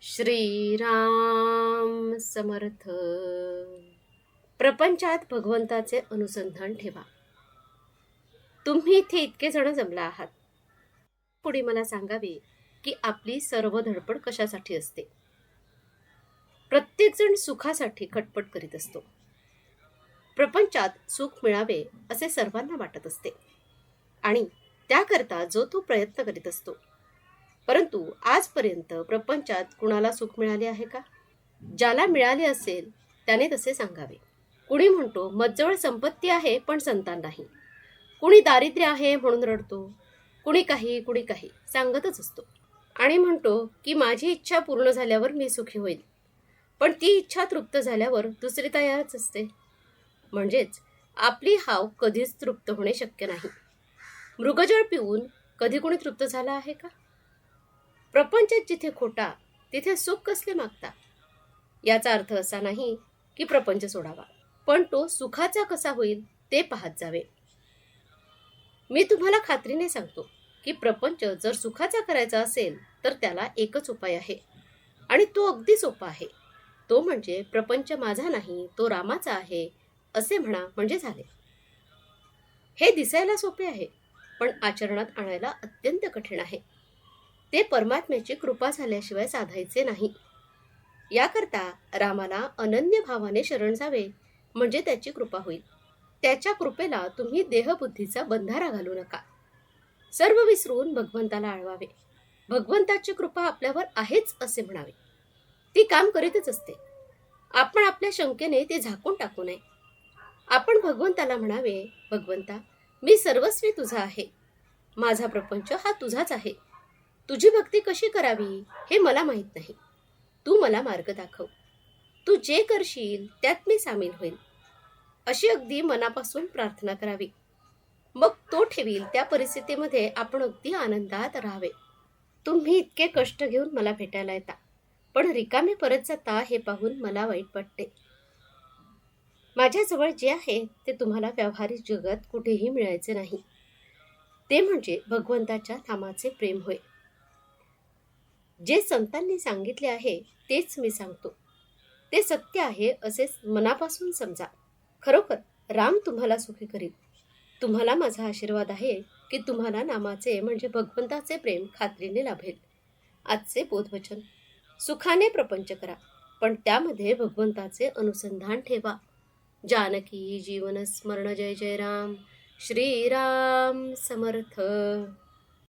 श्रीराम समर्थ. प्रपंचात भगवंताचे अनुसंधान ठेवा. तुम्ही इथे इतके जण जमला आहात. पुढे मला सांगावे की आपली सर्व धडपड कशासाठी असते. प्रत्येक जण सुखासाठी खटपट करीत असतो. प्रपंचात सुख मिळावे असे सर्वांना वाटत असते आणि त्याकरता जो तो प्रयत्न करीत असतो. परंतु आजपर्यंत प्रपंचात कुणाला सुख मिळाले आहे का? ज्याला मिळाले असेल त्याने तसे सांगावे. कुणी म्हणतो मजजवळ संपत्ती आहे पण संतान नाही. कुणी दारिद्र्य आहे म्हणून रडतो. कुणी काही सांगतच असतो आणि म्हणतो की माझी इच्छा पूर्ण झाल्यावर मी सुखी होईल. पण ती इच्छा तृप्त झाल्यावर दुसरी तयारच असते. म्हणजेच आपली हाव कधीच तृप्त होणे शक्य नाही. मृगजळ पिऊन कधी कोणी तृप्त झाला आहे का? प्रपंचात जिथे खोटा तिथे सुख कसले मागता. याचा अर्थ असा नाही की प्रपंच सोडावा, पण तो सुखाचा कसा होईल ते पाहत जावे. मी तुम्हाला खात्रीने सांगतो की प्रपंच जर सुखाचा करायचा असेल तर त्याला एकच उपाय आहे आणि तो अगदी सोपा आहे. तो म्हणजे प्रपंच माझा नाही, तो रामाचा आहे असे म्हणा म्हणजे झाले. हे दिसायला सोपे आहे पण आचरणात आणायला अत्यंत कठीण आहे. ते परमात्म्याची कृपा झाल्याशिवाय साधायचे नाही. याकरता रामाला अनन्य भावाने शरण जावे म्हणजे त्याची कृपा होईल. त्याच्या कृपेला तुम्ही देहबुद्धीचा बंधारा घालू नका. सर्व विसरून भगवंताला आळवावे. भगवंताची कृपा आपल्यावर आहेच असे म्हणावे. ती काम करीतच असते. आपण आपल्या शंकेने ते झाकून टाकू नये. आपण भगवंताला म्हणावे, भगवंता मी सर्वस्वी तुझा आहे. माझा प्रपंच हा तुझाच आहे. तुझी भक्ती कशी करावी हे मला माहीत नाही. तू मला मार्ग दाखव. तू जे करशील त्यात मी सामील होईल अशी अगदी मनापासून प्रार्थना करावी. मग तो ठेवील त्या परिस्थितीमध्ये आपण अगदी आनंदात राहावे. तुम्ही इतके कष्ट घेऊन मला भेटायला येता पण रिकामे परत जाता हे पाहून मला वाईट वाटते. माझ्याजवळ जे आहे ते तुम्हाला व्यावहारिक जगात कुठेही मिळायचे नाही. ते म्हणजे भगवंताच्या नामाचे प्रेम होय. जे संतांनी सांगितले आहे तेच मी सांगतो. ते सत्य आहे असे मनापासून समजा. खरोखर राम तुम्हाला सुखी करील. तुम्हाला माझा आशीर्वाद आहे की तुम्हाला नामाचे म्हणजे भगवंताचे प्रेम खात्रीने लाभेल. आजचे बोधवचन. सुखाने प्रपंच करा पण त्यामध्ये भगवंताचे अनुसंधान ठेवा. जानकी जीवन स्मरण. जय जय राम. श्रीराम समर्थ.